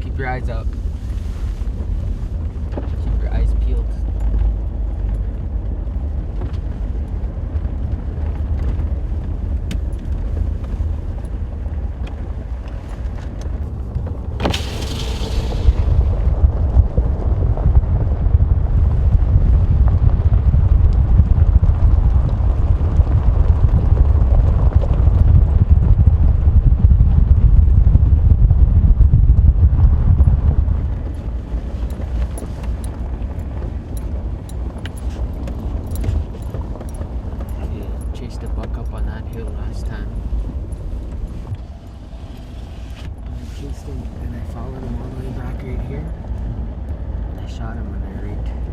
Keep your eyes out. Keep your eyes peeled. Chased a buck up on that hill last time. I chased him and I followed him all the way back right here. And I shot him when I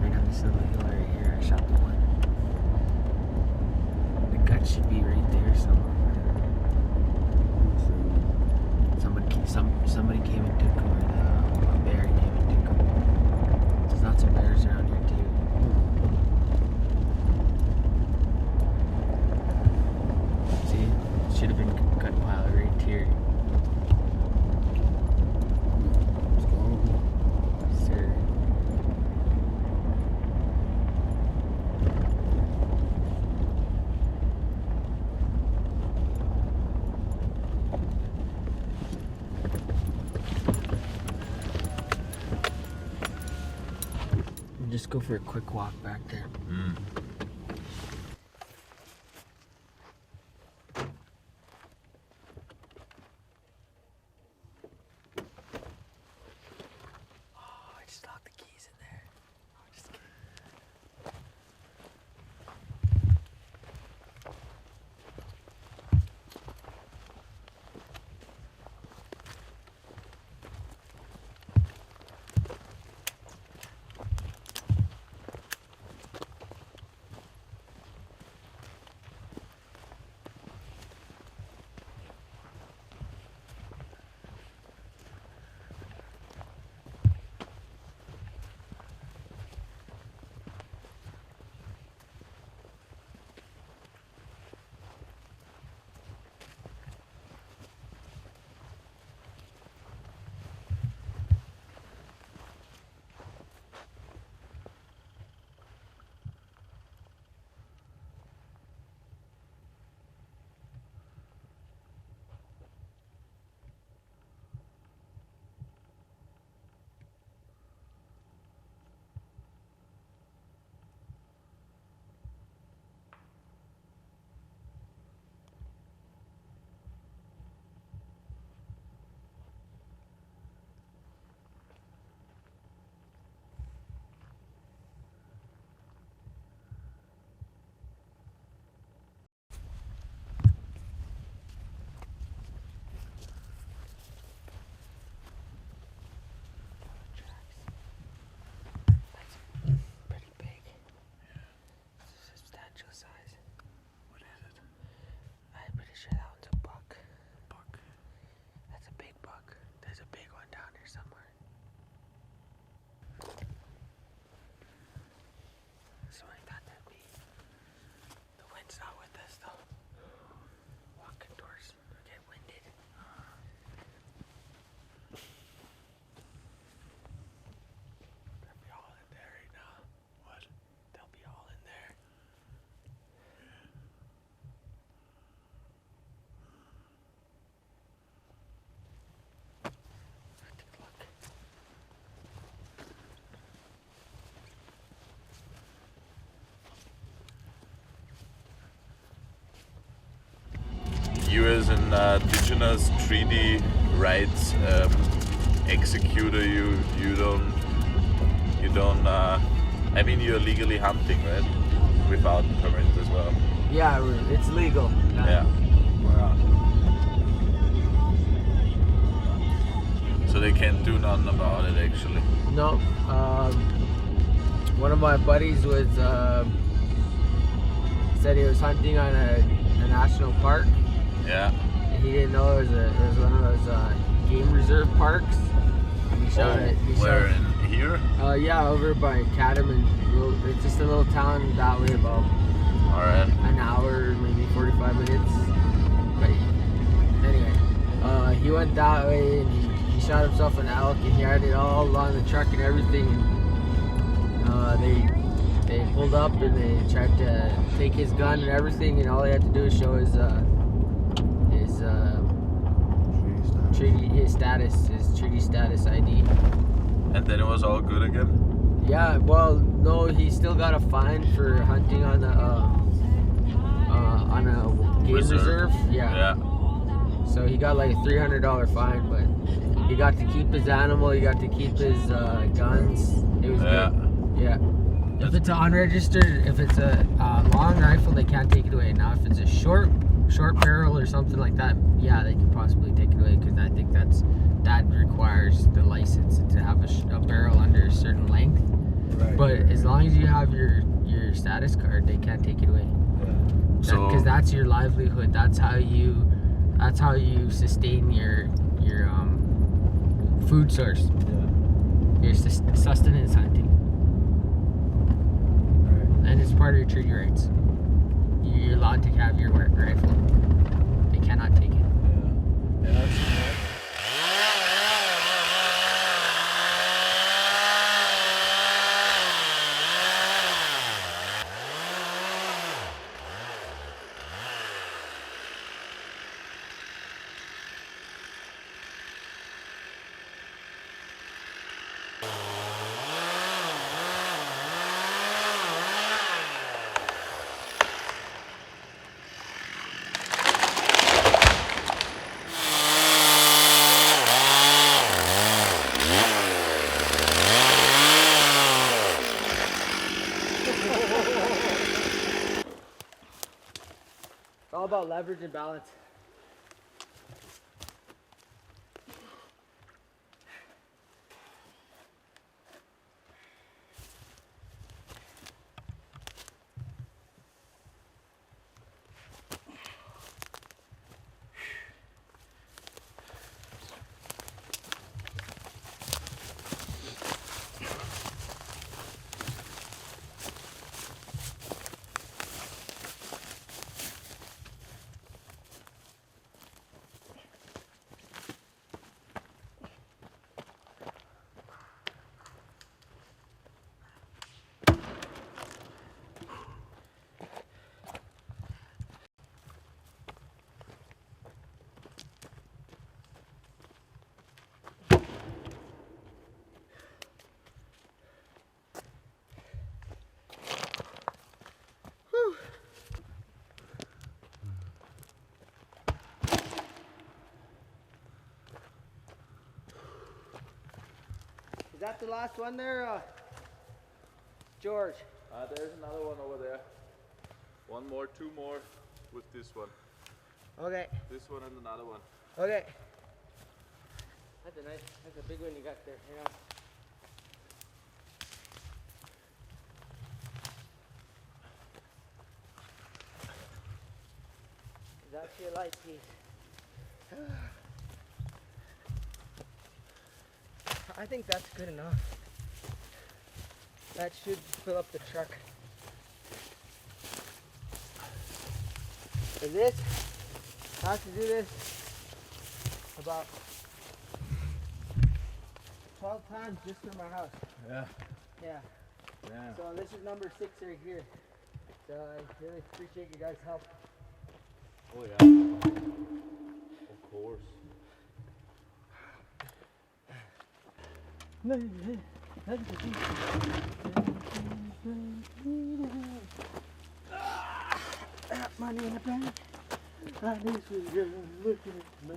right on this little hill right here. I shot the one. The gut should be right there somewhere. Somebody came and took him, or a bear came and took him. There's lots of bears around here too. See, should have been gut pile right here. Sir. Just go for a quick walk back there. I just locked the keys in there. Oh, just kidding. US and indigenous treaty rights executor, you don't I mean, you're legally hunting, right? Without permit as well. Yeah, it's legal. Yeah. Wow. So they can't do nothing about it, actually. No. One of my buddies was said he was hunting on a national park. Yeah. He didn't know it was one of those game reserve parks. He shot it. Where in here? Yeah, over by Catamount. It's just a little town that way, about an hour, maybe 45 minutes. But anyway, he went that way and he shot himself an elk, and he had it all on the truck and everything. And, they pulled up and they tried to take his gun and everything, and all he had to do is show his treaty status ID. And then it was all good again? Yeah, well, no, he still got a fine for hunting on a game reserve. Yeah. So he got like a $300 fine, but he got to keep his animal, he got to keep his guns. It was good. Yeah. If it's an unregistered, if it's a long rifle, they can't take it away. Now, if it's a short barrel or something like that, yeah, they could possibly take it away, because I think that requires the license to have a barrel under a certain length. Right. But as long as you have your status card, they can't take it away. So Because that's your livelihood. That's how you sustain your food source. Your sustenance hunting. And it's part of your treaty rights. You're allowed to have your work rifle. They cannot take it. Yeah. It's all about leverage and balance. Is that the last one there, George? There's another one over there. One more, two more with this one. Okay. This one and another one. Okay. That's a big one you got there. Yeah. That's your light piece. I think that's good enough. That should fill up the truck. And this, I have to do this about 12 times just for my house. Yeah. Yeah. So this is number 6 right here. So I really appreciate you guys' help. Oh yeah. Of course. Money in the bank. This was good. Look at me.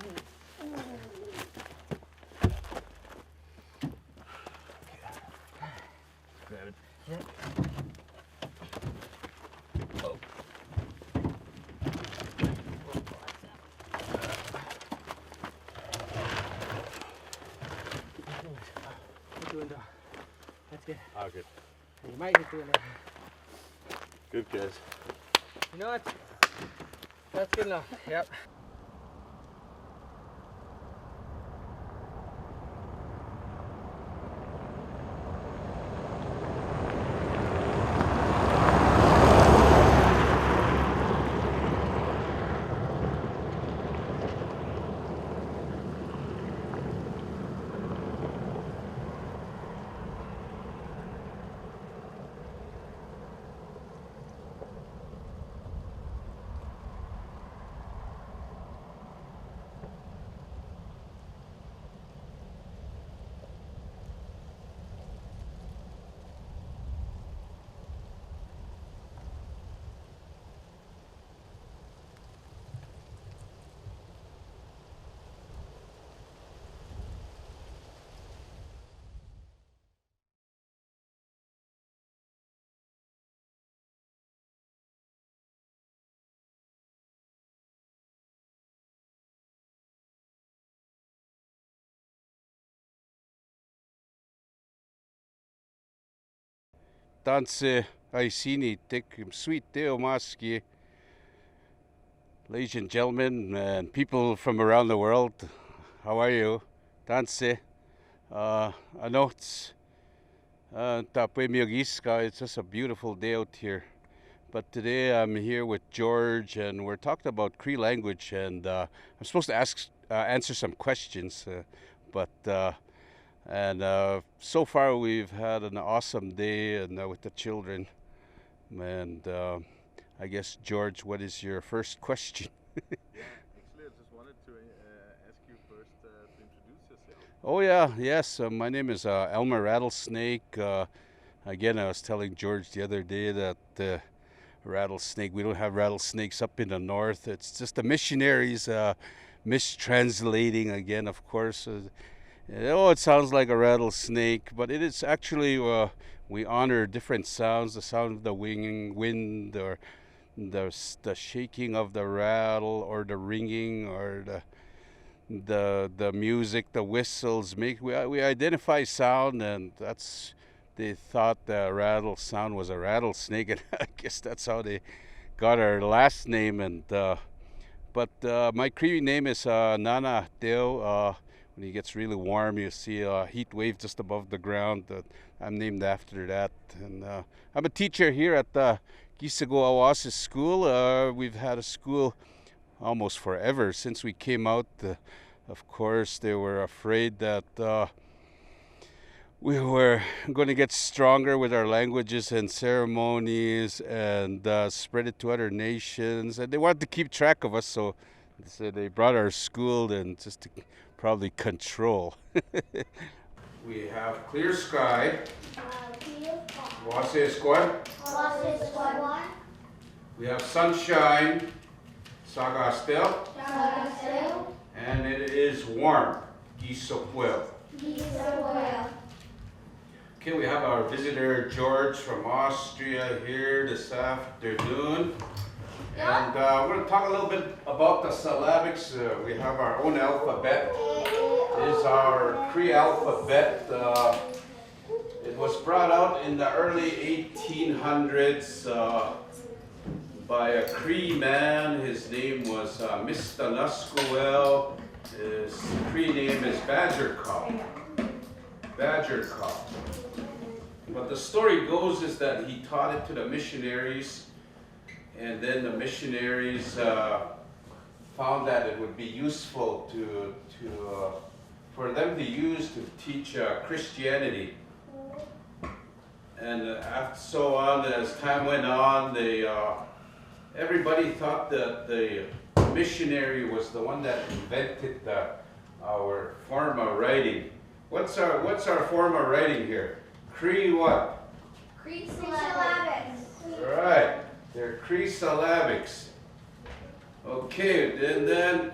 Grab it. Yeah. That's good. Ah, good. You might hit the window. Good guess. You know what? That's good enough. Yep. Tanse Aisini Tik Sweet Deo Maski. Ladies and gentlemen and people from around the world, how are you? Tanse. I know it's it's just a beautiful day out here. But today I'm here with George and we're talking about Cree language, and I'm supposed to answer some questions, so far we've had an awesome day with the children. And I guess, George, what is your first question? Actually, I just wanted to ask you first to introduce yourself. Oh yeah, yes. My name is Elmer Rattlesnake. Again, I was telling George the other day that rattlesnake, we don't have rattlesnakes up in the north. It's just the missionaries mistranslating again, of course. It sounds like a rattlesnake, but it is actually, we honor different sounds, the sound of the wind, or the shaking of the rattle, or the ringing, or the music, the whistles. We identify sound, and they thought the rattle sound was a rattlesnake, and I guess that's how they got our last name. And but my Cree name is Nana Deo. When it gets really warm, you see a heat wave just above the ground. I'm named after that. And I'm a teacher here at the Maskwacis School. We've had a school almost forever since we came out. Of course, they were afraid that we were going to get stronger with our languages and ceremonies and spread it to other nations. And they wanted to keep track of us, so they brought our school and just to probably control. We have clear sky. We have sunshine. Sagastel. And it is warm. Gisopuel. Okay, we have our visitor George from Austria here this afternoon. And we're going to talk a little bit about the syllabics. We have our own alphabet. It is our Cree alphabet. It was brought out in the early 1800s by a Cree man. His name was Mr. Nusquel. His Cree name is Badgercock. But the story goes is that he taught it to the missionaries, and then the missionaries found that it would be useful for them to use to teach Christianity. And so on, as time went on, everybody thought that the missionary was the one that invented our form of writing. What's our form of writing here? Cree what? Cree syllabics. Right, they're Cree syllabics. Okay, and then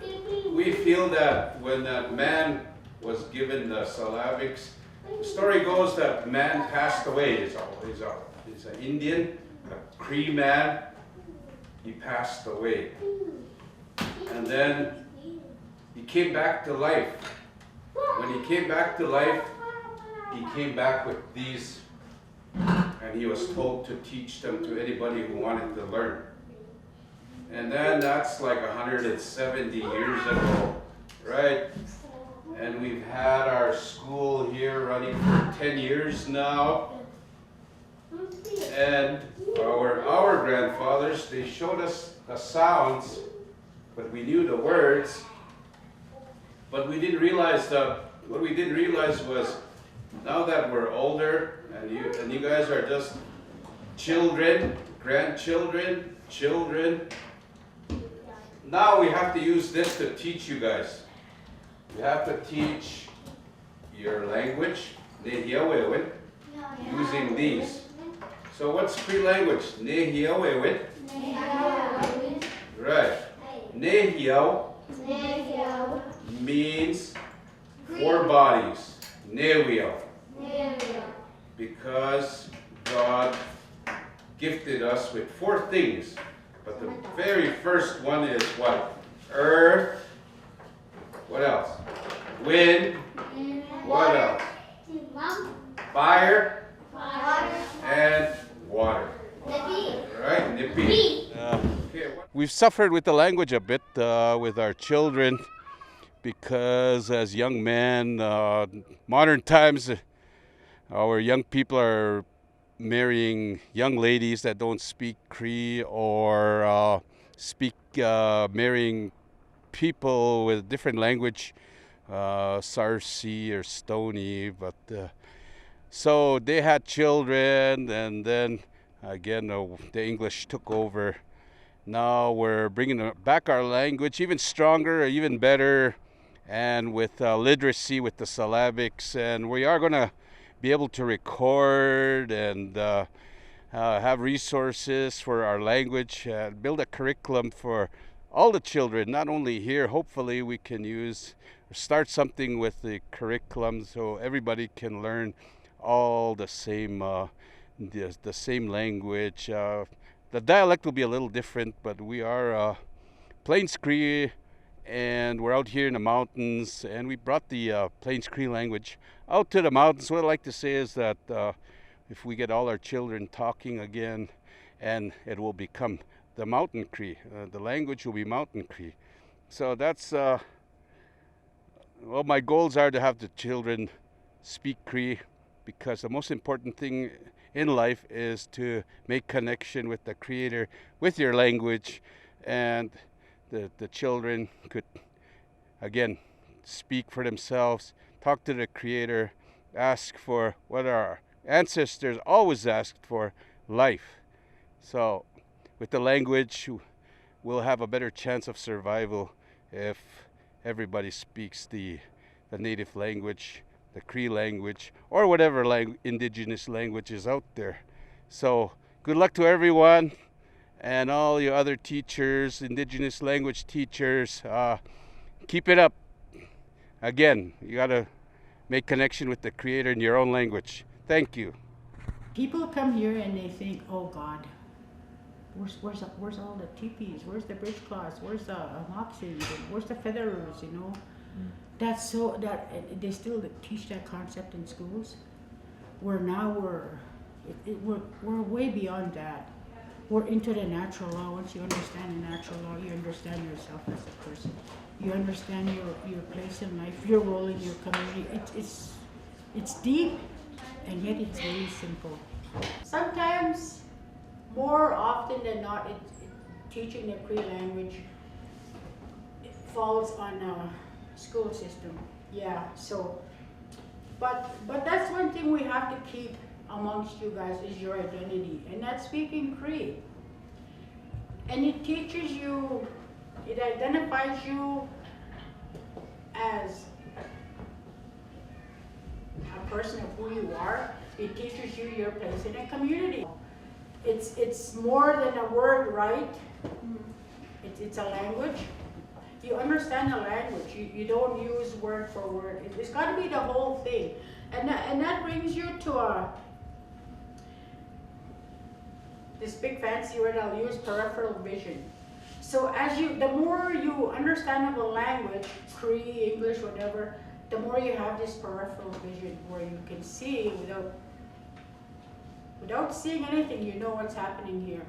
we feel that when that man was given the syllabics, the story goes that man passed away. He's an Indian, a Cree man. He passed away. And then he came back to life. When he came back to life, he came back with these, and he was told to teach them to anybody who wanted to learn. And then that's like 170 years ago, right? And we've had our school here running for 10 years now. And our grandfathers, they showed us the sounds, but we knew the words. But we didn't realize what we didn't realize was, now that we're older and you guys are just children, grandchildren, children, now we have to use this to teach you guys. We have to teach your language, using these. So what's Cree language? Right. Nehiao means four bodies. Newio. Because God gifted us with four things. But the very first one is what? Earth. What else? Wind. What else? Fire. And We've suffered with the language a bit with our children because as young men, modern times, our young people are marrying young ladies that don't speak Cree or marrying people with different language, Sarsi or Stony, but so they had children, and then again the English took over. Now we're bringing back our language even stronger, even better, and with literacy with the syllabics, and we are going to be able to record and have resources for our language, build a curriculum for all the children, not only here. Hopefully we can start something with the curriculum so everybody can learn all the same language. The dialect will be a little different, but we are Plains Cree, and we're out here in the mountains, and we brought the Plains Cree language out to the mountains. What I like to say is that if we get all our children talking again, and it will become the Mountain Cree. The language will be Mountain Cree. So that's, well, my goals are to have the children speak Cree, because the most important thing in life is to make connection with the Creator, with your language, and the children could, again, speak for themselves, talk to the Creator, ask for what our ancestors always asked for, life. So with the language, we'll have a better chance of survival if everybody speaks the native language, the Cree language, or whatever indigenous language is out there. So good luck to everyone, and all your other teachers, indigenous language teachers. Keep it up. Again, you got to make connection with the Creator in your own language. Thank you. People come here and they think, oh God, where's all the teepees? Where's the bridge cloths? Where's the moxies? Where's the feathers? You know, that's so that they still teach that concept in schools. Where now we're way beyond that. We're into the natural law. Once you understand the natural law, you understand yourself as a person. You understand your place in life, your role in your community. It's deep, and yet it's very simple. Sometimes, more often than not, teaching the Cree language falls on a school system. Yeah. So, but that's one thing we have to keep amongst you guys is your identity, and that's speaking Cree. And it teaches you, it identifies you as a person of who you are. It teaches you your place in a community. It's more than a word, right? It's a language. You understand the language. You don't use word for word. It's got to be the whole thing. And that brings you to this big fancy word I'll use, peripheral vision. So the more you understand of a language, Cree, English, whatever, the more you have this peripheral vision where you can see without seeing anything, you know what's happening here.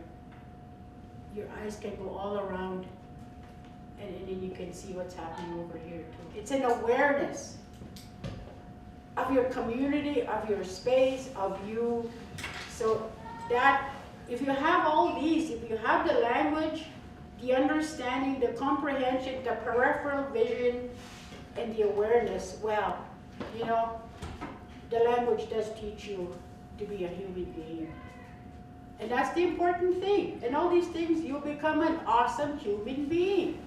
Your eyes can go all around, and then you can see what's happening over here too. It's an awareness of your community, of your space, of you. So that if you have all these, if you have the language, the understanding, the comprehension, the peripheral vision, and the awareness, well, you know, the language does teach you to be a human being. And that's the important thing. And all these things, you'll become an awesome human being.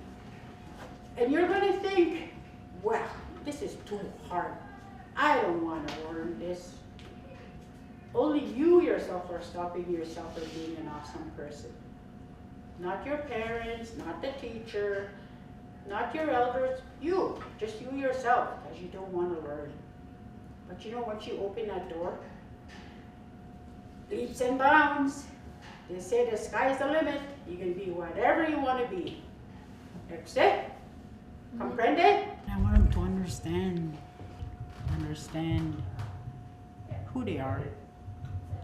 And you're going to think, well, this is too hard. I don't want to learn this. Only you yourself are stopping yourself from being an awesome person. Not your parents, not the teacher, not your elders, you, just you yourself, because you don't want to learn. But you know, once you open that door, leaps and bounds. They say the sky's the limit. You can be whatever you want to be. Accept? Comprende? I want them to understand who they are,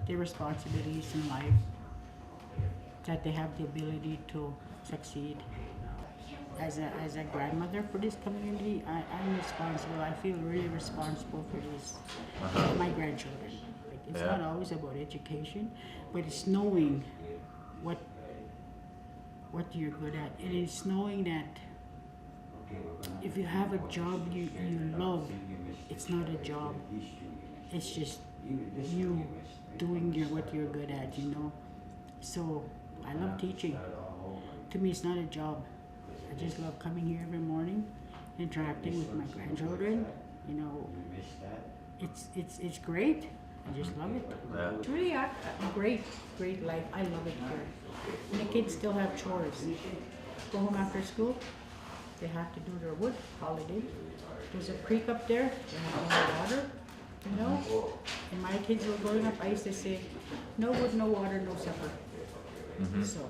their responsibilities in life, that they have the ability to succeed. As a grandmother for this community, I'm responsible. I feel really responsible for this, my grandchildren. Like, it's not always about education, but it's knowing what you're good at. And it's knowing that if you have a job you love, it's not a job. It's just you doing what you're good at, you know. So I love teaching. To me, it's not a job. I just love coming here every morning, interacting with my grandchildren. You know, it's great. I just love it. It's really a great life. I love it here. And the kids still have chores. Go home after school, they have to do their wood holiday. There's a creek up there, they have no water, you know. And my kids were growing up, I used to say, no wood, no water, no supper. So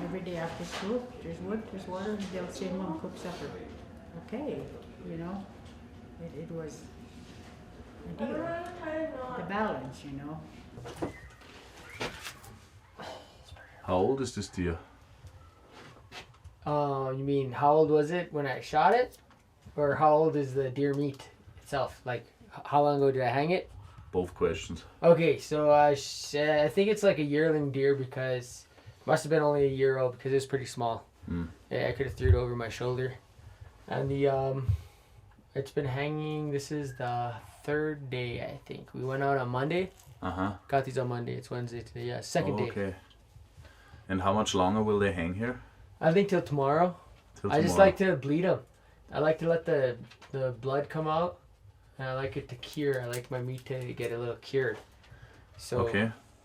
every day after school, there's wood, there's water, and they'll say, Mom, cook supper. Okay, you know, it was ideal. The balance, you know. How old is this deer? You mean how old was it when I shot it? Or how old is the deer meat itself? Like, how long ago did I hang it? Both questions. Okay, so I think it's like a yearling deer because must have been only a year old because it was pretty small. Yeah, I could have threw it over my shoulder. And the it's been hanging. This is the third day, I think. We went out on Monday. Got these on Monday. It's Wednesday today. Yeah, second day. Okay. And how much longer will they hang here? I think till tomorrow. I just like to bleed them. I like to let the blood come out. And I like it to cure. I like my meat to get a little cured. So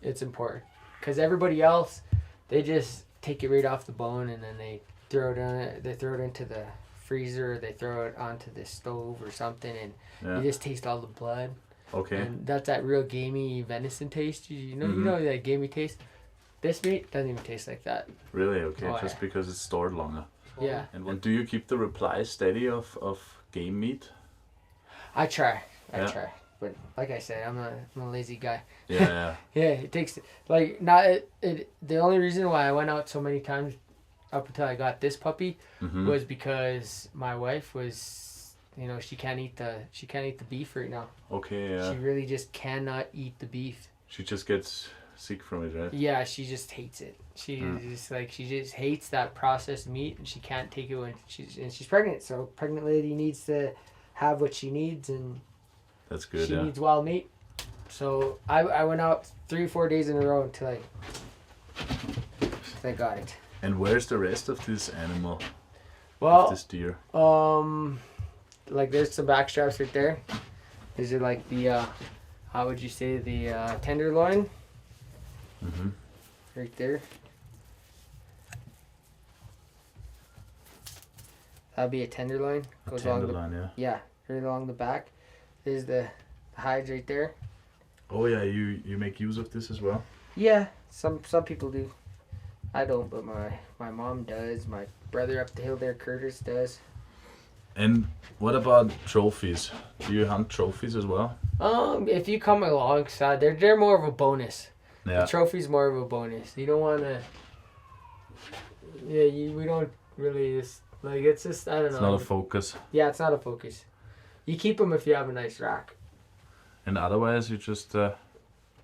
it's important. Because everybody else, they just take it right off the bone and then they throw it on it. They throw it into the freezer. Or they throw it onto the stove or something, and you just taste all the blood. And that's that real gamey venison taste. You know that gamey taste. This meat doesn't even taste like that. Really? Okay, just because it's stored longer. Yeah. And do you keep the supply steady of game meat? I try. But like I said, I'm a lazy guy. Yeah. Yeah, it takes like not it. The only reason why I went out so many times up until I got this puppy was because my wife was, you know, she can't eat the beef right now. Okay. Yeah. She really just cannot eat the beef. She just gets sick from it, right? Yeah, she just hates it. She just hates that processed meat, and she can't take it when she's pregnant. So pregnant lady needs to have what she needs, and that's good. She needs wild meat. So I went out 3-4 days in a row until I got it. And where's the rest of this animal? Well, this deer. Like there's some back straps right there. These are like the how would you say, the tenderloin? Right there. That'd be a tenderloin. Goes along yeah, right along the back. There's the hides right there. Oh yeah, you make use of this as well? Yeah, some people do. I don't, but my mom does. My brother up the hill there, Curtis, does. And what about trophies? Do you hunt trophies as well? If you come alongside, they're more of a bonus. Yeah. The trophy's more of a bonus. You don't want to. Yeah, we don't really it's just, I don't know. It's not a focus. Yeah, it's not a focus. You keep them if you have a nice rack. And otherwise, you just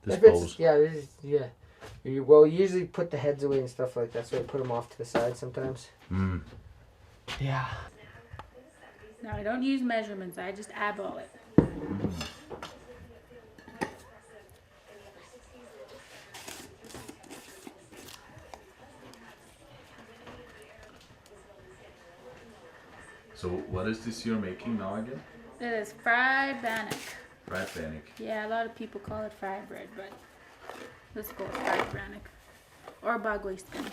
dispose. You usually put the heads away and stuff like that, so I put them off to the side sometimes. Yeah. No, I don't use measurements. I just eyeball it. So what is this you're making now again? It is fried bannock. Fried bannock. Yeah, a lot of people call it fried bread, but let's go with fried bannock. Or bagway skin.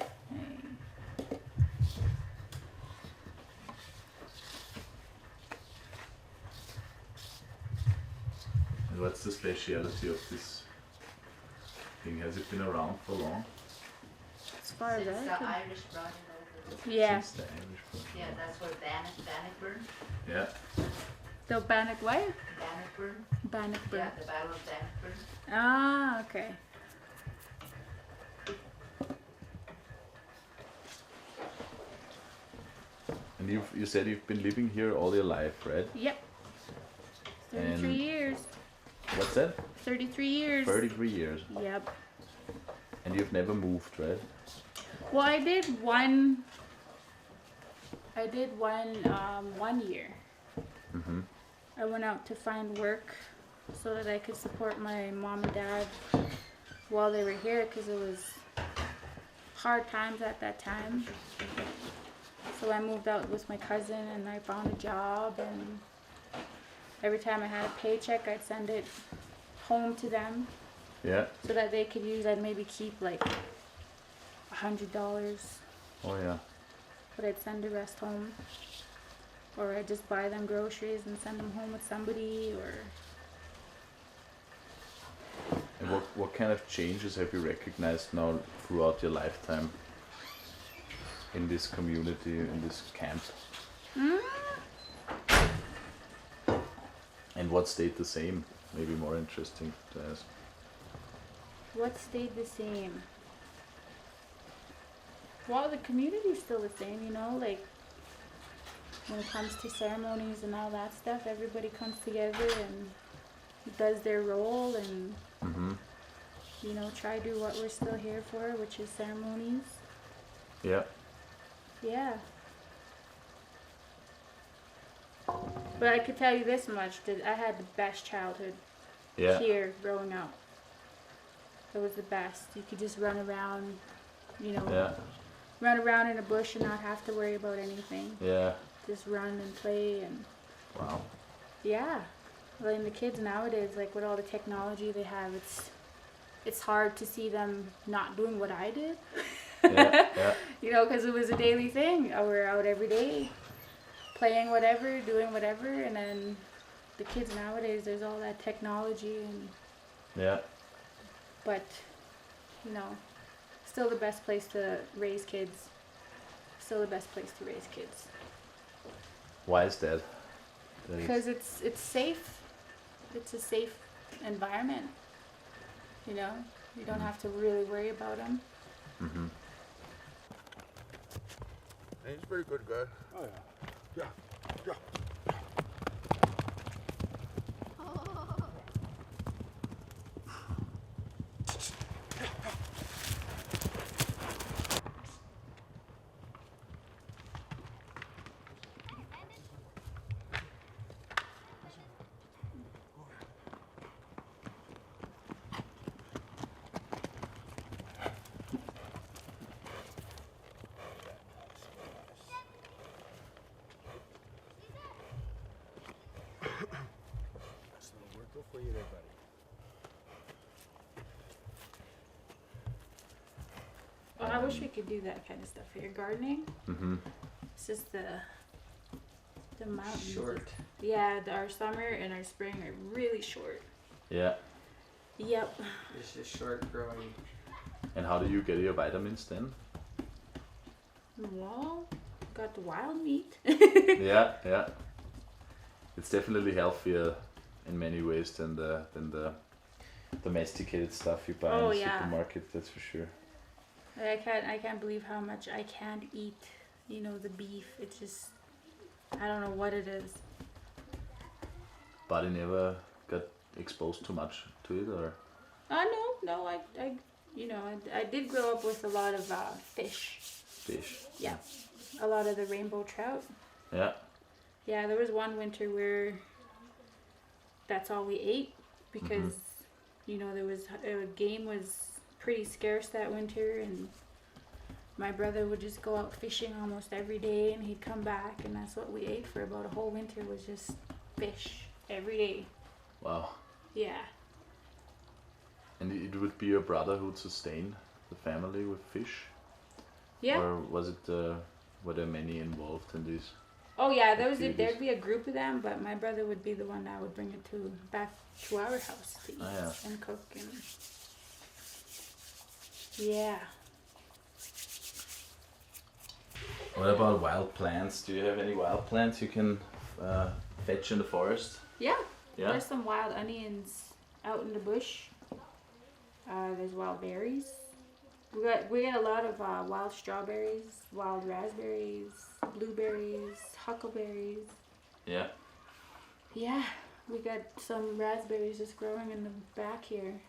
And what's the speciality of this thing? Has it been around for long? As far as Since I the can. Irish brought it over. Yeah. Since the Irish brought it Yeah, that's where Bannockburn. Yeah. The bannock what? Bannockburn. Bannockburn. Yeah, the Battle of Bannockburn. Ah, okay. And you said you've been living here all your life, right? Yep. 33 And- years. What's that? 33 years. 33 years. Yep. And you've never moved, right? Well, I did one 1 year. Mm-hmm. I went out to find work so that I could support my mom and dad while they were here, because it was hard times at that time. So I moved out with my cousin and I found a job, and every time I had a paycheck I'd send it home to them Yeah. so that they could use. I'd maybe keep like $100, Oh yeah. but I'd send the rest home. Or I'd just buy them groceries and send them home with somebody, or... And what kind of changes have you recognized now throughout your lifetime in this community, in this camp? And what stayed the same? Maybe more interesting to ask. What stayed the same? Well, the community's still the same, you know, like when it comes to ceremonies and all that stuff, everybody comes together and does their role and, Mm-hmm. you know, try to do what we're still here for, which is ceremonies. Yeah. Yeah. But I could tell you this much, that I had the best childhood Yeah. here growing up. It was the best. You could just run around, you know, Yeah. run around in a bush and not have to worry about anything. Yeah. Just run and play and Wow. yeah. Well, and the kids nowadays, like with all the technology they have, it's hard to see them not doing what I did. Yeah. Yeah. You know, because it was a daily thing. We're out every day, playing whatever, doing whatever, and then the kids nowadays, there's all that technology and Yeah. but you know, still the best place to raise kids. Still the best place to raise kids. Why is that? That is- Because it's safe. It's a safe environment. You know, you don't have to really worry about them. Mhm. He's a pretty good guy. Oh yeah. Yeah, yeah. Nice little work for you there, buddy. Well, I wish we could do that kind of stuff here. Gardening. Mhm. It's just the mountains. Short. Yeah, our summer and our spring are really short. Yeah. Yep. It's just short growing. And how do you get your vitamins then? Well, got the wild meat. Yeah. Yeah. It's definitely healthier in many ways than the domesticated stuff you buy Oh, in the yeah. supermarket. That's for sure. I can't believe how much I can't eat. You know, the beef. It's just, I don't know what it is. But you never got exposed too much to it, or? No, I did grow up with a lot of fish. Fish. Yeah, a lot of the rainbow trout. Yeah. Yeah, there was one winter where that's all we ate because, you know, there was game was pretty scarce that winter, and my brother would just go out fishing almost every day, and he'd come back, and that's what we ate for about a whole winter, was just fish every day. Wow. Yeah. And it would be your brother who would sustain the family with fish? Yeah. Or was it, were there many involved in this? Oh yeah, activities? there'd be a group of them, but my brother would be the one that would bring it back to our house to eat Oh, yeah. and cook and yeah. What about wild plants? Do you have any wild plants you can fetch in the forest? Yeah. Yeah? There's some wild onions out in the bush. There's wild berries. We get a lot of wild strawberries, wild raspberries, blueberries, huckleberries. Yeah. Yeah, we got some raspberries just growing in the back here.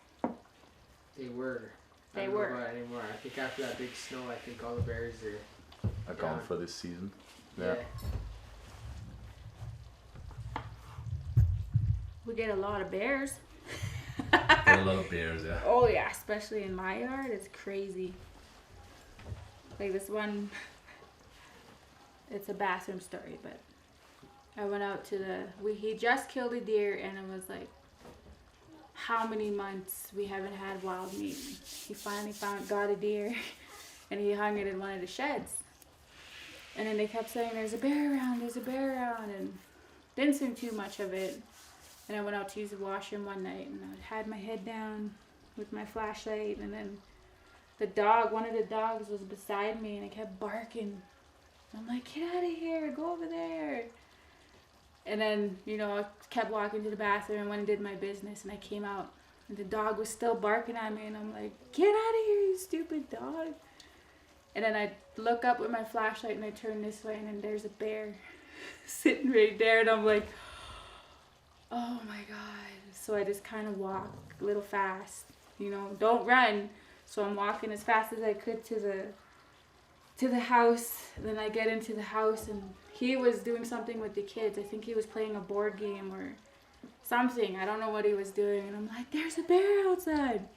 They were. They I don't were. know about it anymore. I think after that big snow, I think all the berries are Gone for this season. Yeah. We get a lot of bears. A lot of bears, yeah. Oh yeah, especially in my yard, it's crazy. Like this one, it's a bathroom story, but I went out to he just killed a deer, and it was like, how many months we haven't had wild meat. He finally got a deer, and he hung it in one of the sheds. And then they kept saying, there's a bear around, and didn't think too much of it. And I went out to use the washroom one night, and I had my head down with my flashlight, and then one of the dogs was beside me, and it kept barking. I'm like, get out of here, go over there. And then, I kept walking to the bathroom and went and did my business, and I came out, and the dog was still barking at me, and I'm like, get out of here, you stupid dog. And then I look up with my flashlight, and I turn this way, and then there's a bear sitting right there, and I'm like, oh my God. So I just kind of walk a little fast, don't run. So I'm walking as fast as I could to the house. Then I get into the house, and he was doing something with the kids. I think he was playing a board game or something. I don't know what he was doing. And I'm like, there's a bear outside.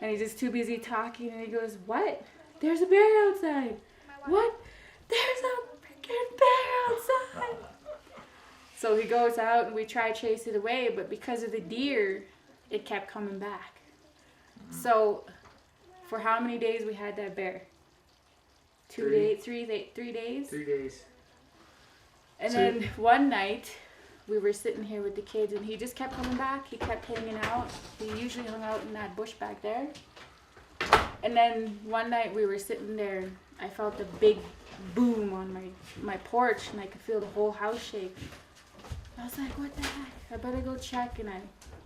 And he's just too busy talking, and he goes, what? There's a bear outside. What? There's a freaking bear outside. So he goes out, and we try to chase it away, but because of the deer, it kept coming back. So for how many days we had that bear? 3 days? 3 days. 3 days. And then one night, we were sitting here with the kids, and he just kept coming back. He kept hanging out. He usually hung out in that bush back there. And then one night we were sitting there. I felt a big boom on my porch, and I could feel the whole house shake. I was like, what the heck? I better go check. And I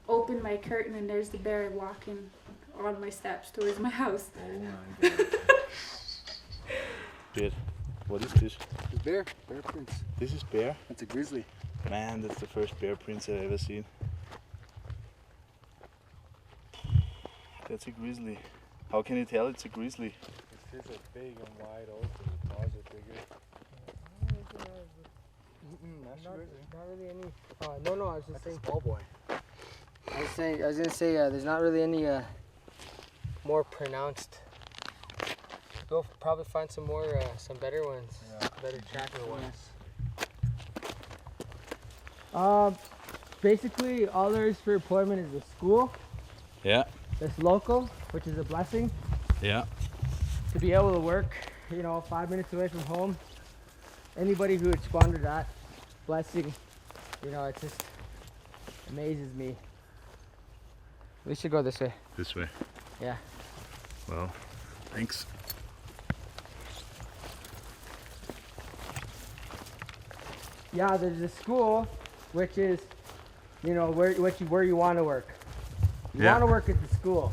opened my curtain, and there's the bear walking on my steps towards my house. Oh my God. Good. What is this? It's bear prints. This is bear? That's a grizzly. Man, that's the first bear prints I've ever seen. That's a grizzly. How can you tell it's a grizzly? It's just big and wide open. The paws are bigger. Not really any. No, I was just saying. Small boy. I was gonna say, there's not really any more pronounced. We'll probably find some more, some better ones, better tracker ones. Basically, all there is for employment is a school. Yeah. That's local, which is a blessing. Yeah. To be able to work, 5 minutes away from home. Anybody who would squander that blessing, it just amazes me. We should go this way. This way. Yeah. Well, thanks. Yeah, there's a school, which is, where you want to work. You want to work at the school.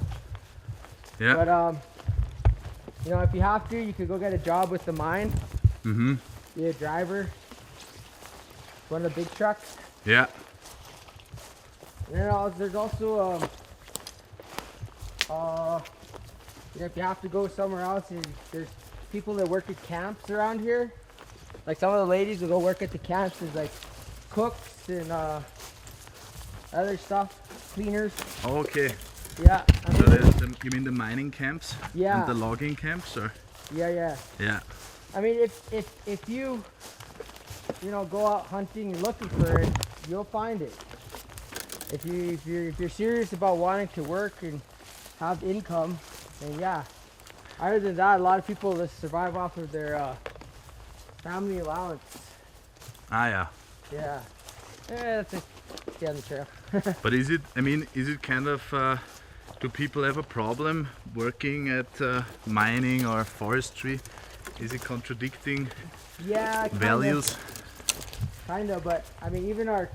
Yeah. But if you have to, you could go get a job with the mine. Mm-hmm. Be a driver. One of the big trucks. Yeah. And then there's also if you have to go somewhere else, there's people that work at camps around here. Like some of the ladies will go work at the camps. There's like cooks and other stuff, cleaners. Oh, okay. Yeah. So there's you mean the mining camps? Yeah. And the logging camps, or? Yeah. Yeah. I mean, if you go out hunting and looking for it, you'll find it. If you're serious about wanting to work and have income, then yeah. Other than that, a lot of people just survive off of their family allowance. Ah, yeah. Yeah. That's it. Stay on the trail. But is it kind of, do people have a problem working at mining or forestry? Is it contradicting values? Kind of, but I mean, even our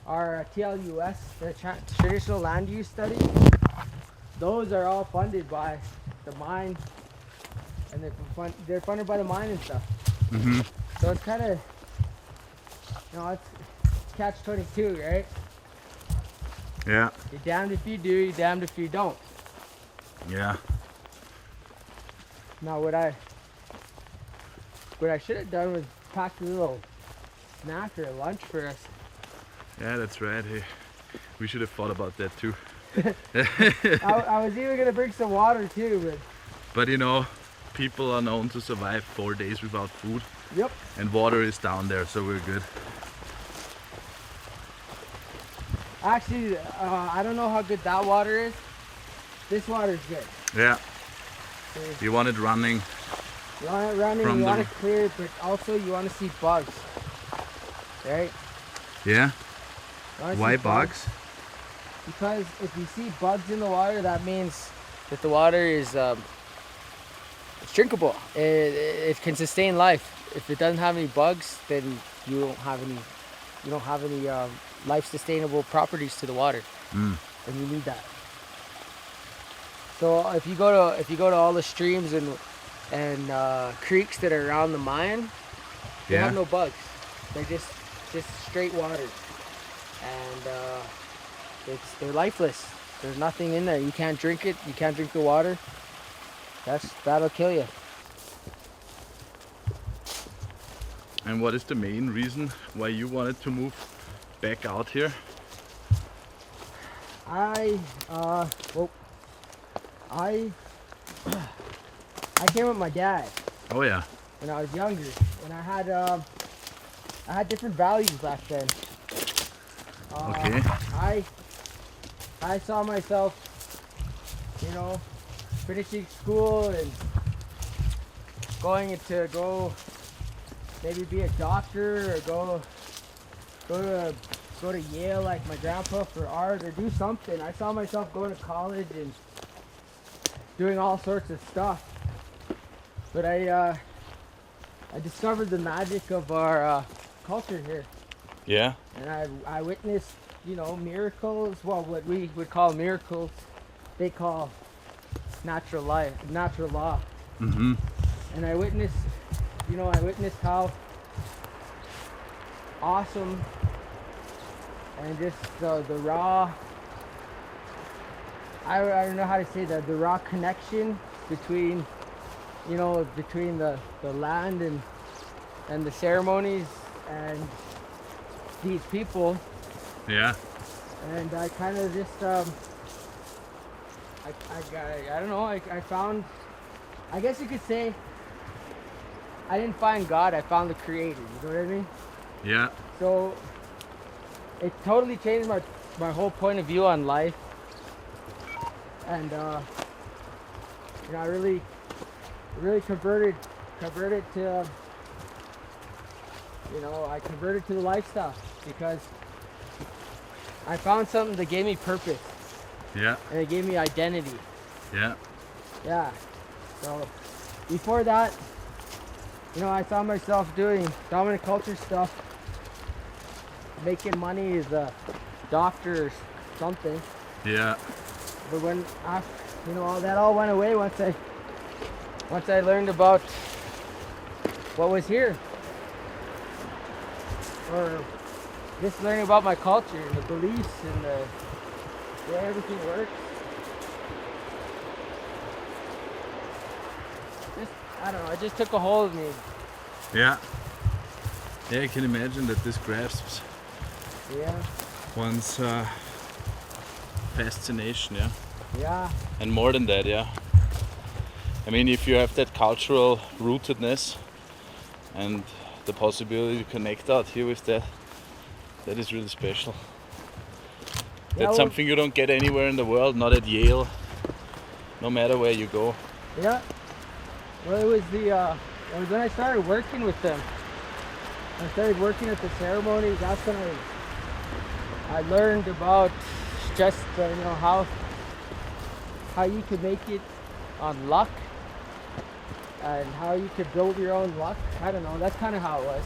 TLUS, the traditional land use study, those are all funded by the mine, and they're funded by the mine and stuff. Mm-hmm. So it's kind of, it's catch-22, right? Yeah. You're damned if you do, you're damned if you don't. Yeah. Now what I should have done was pack a little snack or lunch for us. Yeah, that's right. Hey, we should have thought about that too. I was even gonna bring some water too, But people are known to survive 4 days without food. Yep. And water is down there, so we're good. Actually, I don't know how good that water is. This water is good. Yeah. So You want it running. you want it running, you want it clear, but also you want to see bugs, right? Yeah. You wanna Why see bugs? Because if you see bugs in the water, that means that the water is it's drinkable. It can sustain life. If it doesn't have any bugs, then you don't have any life-sustainable properties to the water, and you need that. So if you go to all the streams and creeks that are around the mine, they have no bugs. They're just straight water, and they're lifeless. There's nothing in there. You can't drink it. You can't drink the water. That'll kill you. And what is the main reason why you wanted to move back out here? I came with my dad Oh yeah. when I was younger, and I had different values back then. Okay. I saw myself, finishing school and going to maybe be a doctor or go to Yale like my grandpa for art or do something. I saw myself going to college and doing all sorts of stuff. But I discovered the magic of our culture here. Yeah. And I witnessed, miracles. Well, what we would call miracles, they call natural law. Mm-hmm. And I witnessed how awesome and just the raw, I don't know how to say that, the raw connection between the land and the ceremonies and these people. Yeah. And I kind of just I don't know, I found, I guess you could say, I didn't find God, I found the Creator, you know what I mean? Yeah. So it totally changed my whole point of view on life. And I really converted to I converted to the lifestyle because I found something that gave me purpose. Yeah. And it gave me identity. Yeah. Yeah. So before that, I found myself doing dominant culture stuff, making money as a doctor or something. Yeah. But when all that all went away once I learned about what was here, or just learning about my culture and the beliefs and the way everything works. I don't know, it just took a hold of me. Yeah. Yeah, I can imagine that this grasps one's fascination, yeah. Yeah. And more than that, yeah. I mean, if you have that cultural rootedness and the possibility to connect out here with that is really special. That's something you don't get anywhere in the world, not at Yale, no matter where you go. Yeah. Well, it was when I started working with them. I started working at the ceremonies. That's when I learned about just how you could make it on luck and how you could build your own luck. I don't know. That's kind of how it was.